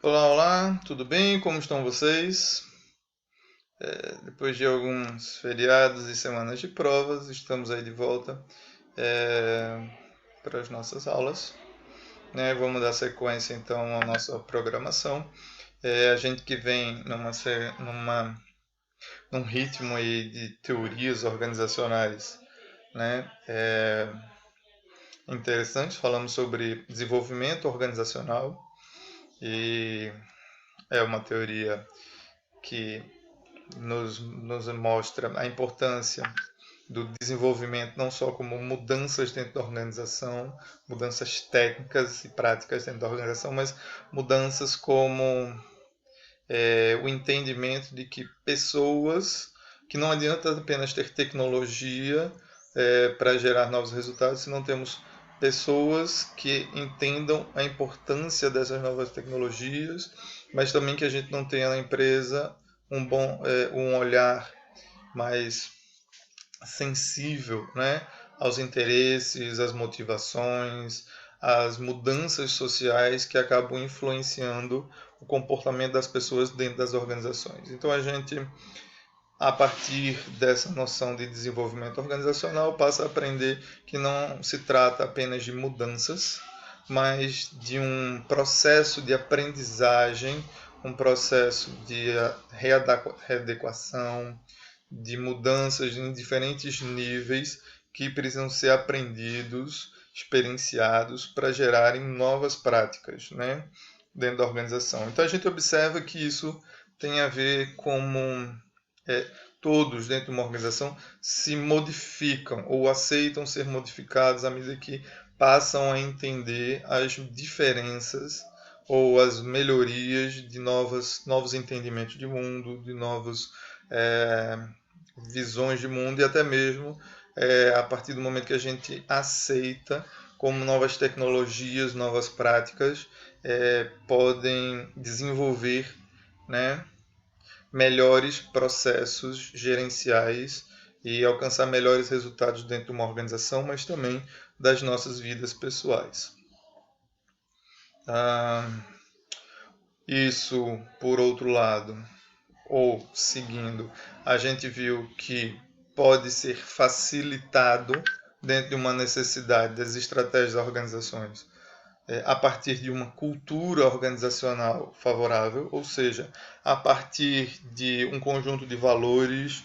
Olá, olá, tudo bem? Como estão vocês? Depois de alguns feriados e semanas de provas, estamos aí de volta é, para as nossas aulas, né? Vamos dar sequência então à nossa programação. A gente que vem num ritmo aí de teorias organizacionais, né? Interessante, falamos sobre desenvolvimento organizacional e é uma teoria que nos mostra a importância do desenvolvimento não só como mudanças dentro da organização, mudanças técnicas e práticas dentro da organização, mas mudanças como o entendimento de que pessoas, que não adianta apenas ter tecnologia para gerar novos resultados, se não temos pessoas que entendam a importância dessas novas tecnologias, mas também que a gente não tenha na empresa um olhar mais sensível, né, aos interesses, às motivações, às mudanças sociais que acabam influenciando o comportamento das pessoas dentro das organizações. Então a gente, a partir dessa noção de desenvolvimento organizacional, passa a aprender que não se trata apenas de mudanças, mas de um processo de aprendizagem, um processo de readequação, de mudanças em diferentes níveis que precisam ser aprendidos, experienciados para gerarem novas práticas, né, dentro da organização. Então a gente observa que isso tem a ver como é, todos dentro de uma organização se modificam ou aceitam ser modificados à medida que passam a entender as diferenças ou as melhorias de novos entendimentos de mundo, de novos é, visões de mundo e até mesmo a partir do momento que a gente aceita como novas tecnologias, novas práticas podem desenvolver, né, melhores processos gerenciais e alcançar melhores resultados dentro de uma organização, mas também das nossas vidas pessoais. Ah, isso, por outro lado, ou seguindo, a gente viu que pode ser facilitado dentro de uma necessidade das estratégias das organizações a partir de uma cultura organizacional favorável, ou seja, a partir de um conjunto de valores,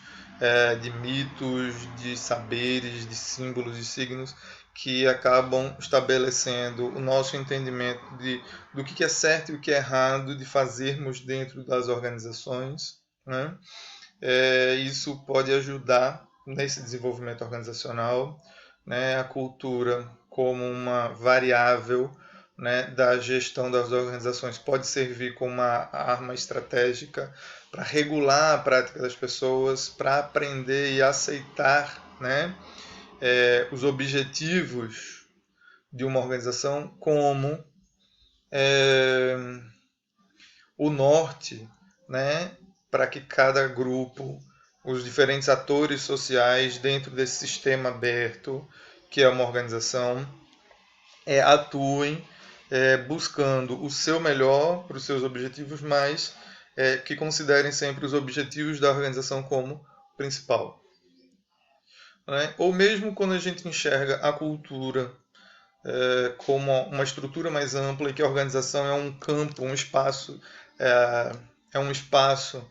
de mitos, de saberes, de símbolos, de signos que acabam estabelecendo o nosso entendimento do que é certo e o que é errado de fazermos dentro das organizações, né? Isso pode ajudar nesse desenvolvimento organizacional, né? A cultura como uma variável, né, da gestão das organizações pode servir como uma arma estratégica para regular a prática das pessoas, para aprender e aceitar, né, os objetivos de uma organização como é, o norte, né, para que cada grupo, os diferentes atores sociais dentro desse sistema aberto que é uma organização, atuem buscando o seu melhor para os seus objetivos, mas que considerem sempre os objetivos da organização como principal. Né? Ou mesmo quando a gente enxerga a cultura como uma estrutura mais ampla e que a organização é um campo, um espaço, é um espaço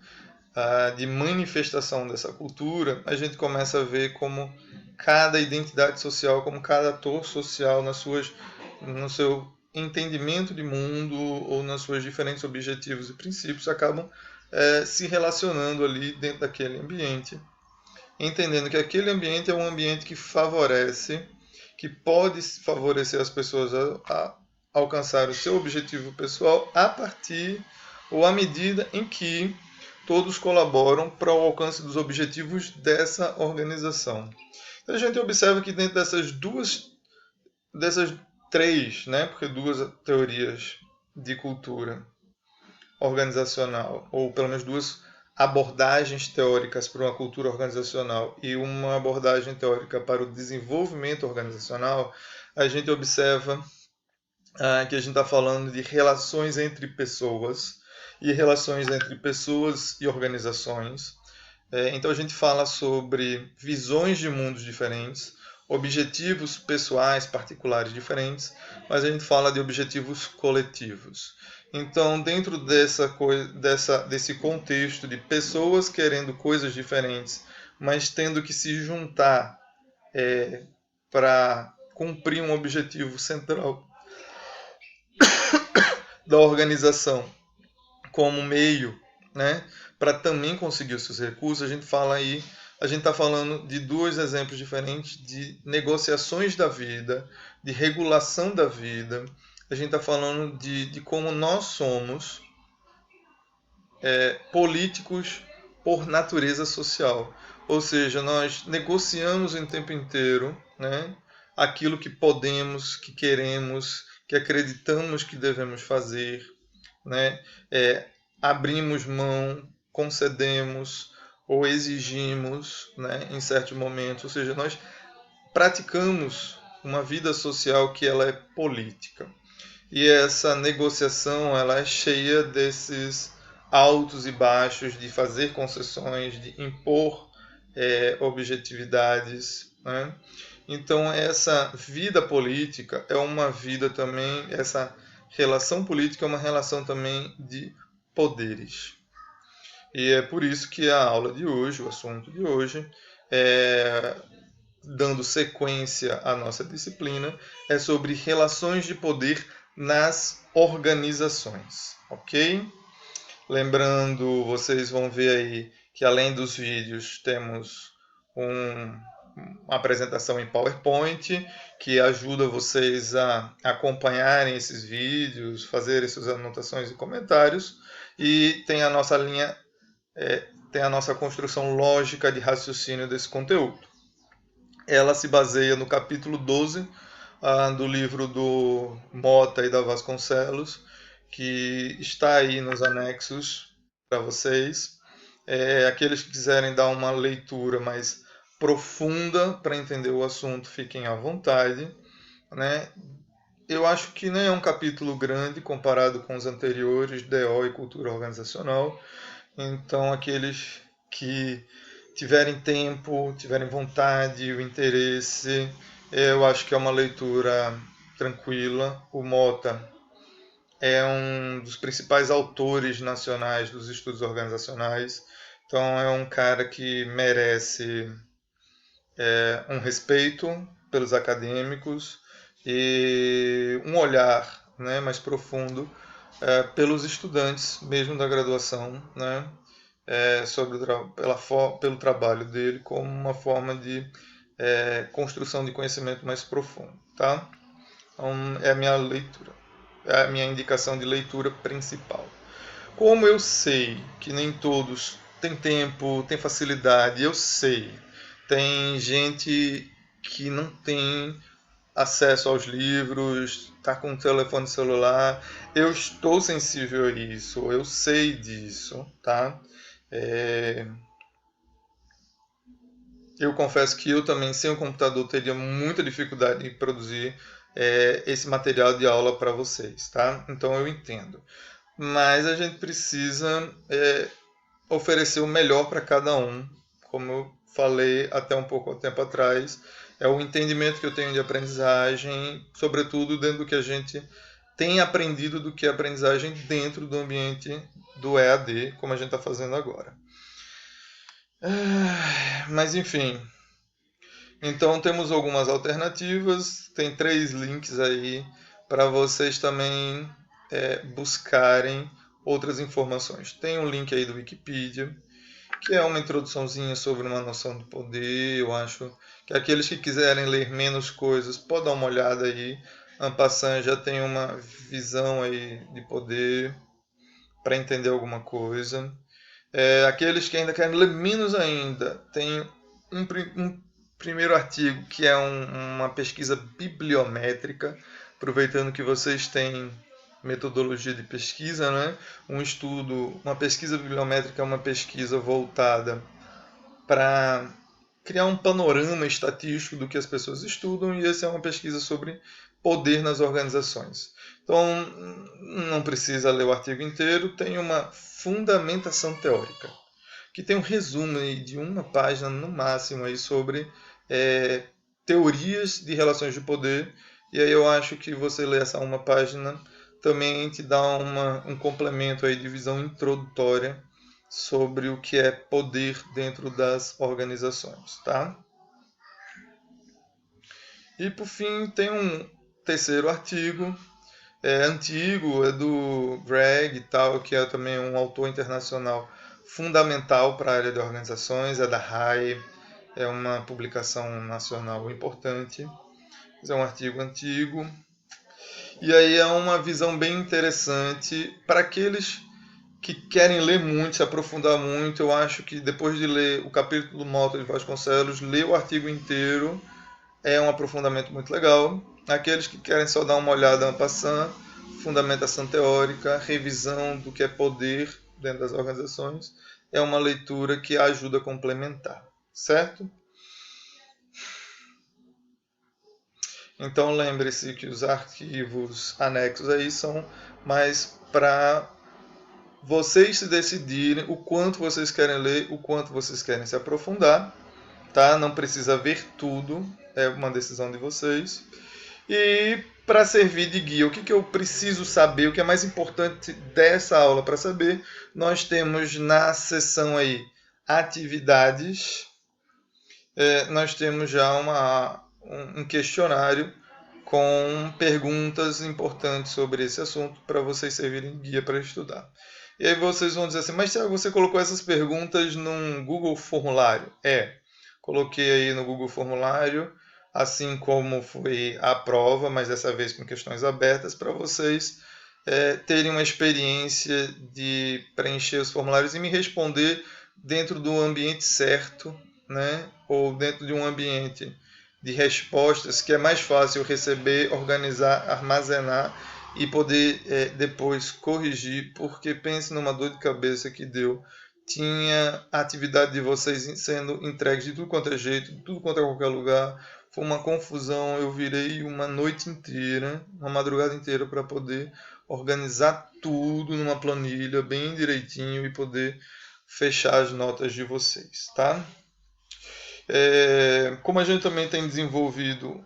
de manifestação dessa cultura, a gente começa a ver como cada identidade social, como cada ator social no seu entendimento de mundo ou nas suas diferentes objetivos e princípios acabam se relacionando ali dentro daquele ambiente, entendendo que aquele ambiente é um ambiente que favorece, que pode favorecer as pessoas a alcançar o seu objetivo pessoal a partir ou à medida em que todos colaboram para o alcance dos objetivos dessa organização. Então a gente observa que dentro dessas três, né, porque duas teorias de cultura organizacional, ou pelo menos duas abordagens teóricas para uma cultura organizacional e uma abordagem teórica para o desenvolvimento organizacional, a gente observa que a gente está falando de relações entre pessoas e relações entre pessoas e organizações. Então a gente fala sobre visões de mundos diferentes, objetivos pessoais particulares diferentes, mas a gente fala de objetivos coletivos. Então, dentro desse contexto de pessoas querendo coisas diferentes, mas tendo que se juntar para cumprir um objetivo central da organização como meio, né, para também conseguir os seus recursos, a gente está falando de dois exemplos diferentes de negociações da vida, de regulação da vida. A gente está falando de como nós somos políticos por natureza social. Ou seja, nós negociamos o tempo inteiro, né, aquilo que podemos, que queremos, que acreditamos que devemos fazer, né? Abrimos mão, concedemos ou exigimos, né, em certos momentos. Ou seja, nós praticamos uma vida social que ela é política. E essa negociação ela é cheia desses altos e baixos, de fazer concessões, de impor objetividades, né? Então essa vida política é uma vida também, essa relação política é uma relação também de poderes. E é por isso que a aula de hoje, o assunto de hoje, dando sequência à nossa disciplina, é sobre relações de poder nas organizações, ok? Lembrando, vocês vão ver aí que além dos vídeos temos uma apresentação em PowerPoint que ajuda vocês a acompanharem esses vídeos, fazerem suas anotações e comentários, e tem a nossa linha, tem a nossa construção lógica de raciocínio desse conteúdo. Ela se baseia no capítulo 12 do livro do Mota e da Vasconcelos, que está aí nos anexos para vocês. Aqueles que quiserem dar uma leitura mais profunda para entender o assunto, fiquem à vontade, né? Eu acho que não é um capítulo grande comparado com os anteriores, DO e Cultura Organizacional. Então, aqueles que tiverem tempo, tiverem vontade, o interesse, eu acho que é uma leitura tranquila. O Mota é um dos principais autores nacionais dos estudos organizacionais, então é um cara que merece um respeito pelos acadêmicos e um olhar, né, mais profundo pelos estudantes, mesmo da graduação, né, sobre pelo trabalho dele como uma forma de construção de conhecimento mais profundo. Tá? Então, é a minha leitura, é a minha indicação de leitura principal. Como eu sei que nem todos têm tempo, têm facilidade, eu sei. Tem gente que não tem acesso aos livros, está com o telefone celular. Eu estou sensível a isso, eu sei disso, tá? Eu confesso que eu também, sem o computador, teria muita dificuldade em produzir esse material de aula para vocês, tá? Então eu entendo. Mas a gente precisa oferecer o melhor para cada um, como eu falei até um pouco tempo atrás, é o entendimento que eu tenho de aprendizagem, sobretudo dentro do que a gente tem aprendido do que a aprendizagem dentro do ambiente do EAD, como a gente está fazendo agora. Mas enfim, então temos algumas alternativas, tem 3 links aí para vocês também buscarem outras informações. Tem um link aí do Wikipedia, que é uma introduçãozinha sobre uma noção do poder. Eu acho que aqueles que quiserem ler menos coisas, podem dar uma olhada aí. En passant já tem uma visão aí de poder para entender alguma coisa. Aqueles que ainda querem ler menos ainda, tem um primeiro artigo que é uma pesquisa bibliométrica, aproveitando que vocês têm metodologia de pesquisa, né? Uma pesquisa bibliométrica é uma pesquisa voltada para criar um panorama estatístico do que as pessoas estudam, e essa é uma pesquisa sobre poder nas organizações. Então, não precisa ler o artigo inteiro, tem uma fundamentação teórica, que tem um resumo aí de uma página no máximo aí sobre teorias de relações de poder. E aí eu acho que você ler essa uma página também te dá um complemento aí de visão introdutória sobre o que é poder dentro das organizações, tá? E por fim tem um terceiro artigo, antigo, é do Greg e tal, que é também um autor internacional fundamental para a área de organizações, é da RAI, é uma publicação nacional importante, é um artigo antigo. E aí é uma visão bem interessante para aqueles que querem ler muito, se aprofundar muito. Eu acho que depois de ler o capítulo do Mota de Vasconcelos, ler o artigo inteiro é um aprofundamento muito legal. Aqueles que querem só dar uma olhada en passant, fundamentação teórica, revisão do que é poder dentro das organizações, é uma leitura que ajuda a complementar, certo? Então lembre-se que os arquivos anexos aí são mais para vocês se decidirem o quanto vocês querem ler, o quanto vocês querem se aprofundar, tá? Não precisa ver tudo, é uma decisão de vocês. E para servir de guia, o que eu preciso saber, o que é mais importante dessa aula para saber, nós temos na seção aí atividades, nós temos já um questionário com perguntas importantes sobre esse assunto para vocês servirem de guia para estudar. E aí vocês vão dizer assim, mas Thiago, você colocou essas perguntas num Google Formulário? Coloquei aí no Google Formulário, assim como foi a prova, mas dessa vez com questões abertas, para vocês terem uma experiência de preencher os formulários e me responder dentro do ambiente certo, né? Ou dentro de um ambiente de respostas que é mais fácil receber, organizar, armazenar e poder depois corrigir, porque pense numa dor de cabeça que deu. Tinha a atividade de vocês sendo entregues de tudo quanto é jeito, de tudo quanto é qualquer lugar. Foi uma confusão, eu virei uma noite inteira, uma madrugada inteira para poder organizar tudo numa planilha bem direitinho e poder fechar as notas de vocês, tá? Como a gente também tem desenvolvido,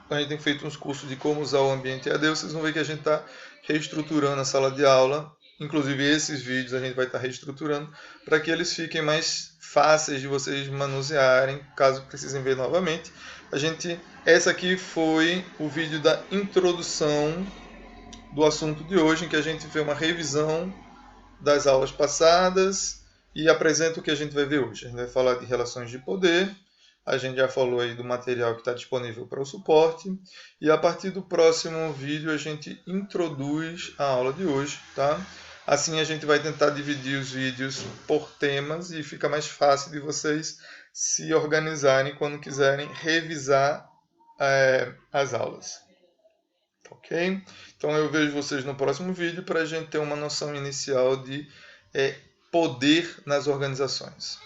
a gente tem feito uns cursos de como usar o ambiente EAD, vocês vão ver que a gente está reestruturando a sala de aula. Inclusive esses vídeos a gente vai estar reestruturando para que eles fiquem mais fáceis de vocês manusearem, caso precisem ver novamente. Essa aqui foi o vídeo da introdução do assunto de hoje, em que a gente vê uma revisão das aulas passadas e apresenta o que a gente vai ver hoje. A gente vai falar de relações de poder, a gente já falou aí do material que está disponível para o suporte, e a partir do próximo vídeo a gente introduz a aula de hoje, tá? Assim a gente vai tentar dividir os vídeos por temas e fica mais fácil de vocês se organizarem quando quiserem revisar as aulas. Ok? Então eu vejo vocês no próximo vídeo para a gente ter uma noção inicial de poder nas organizações.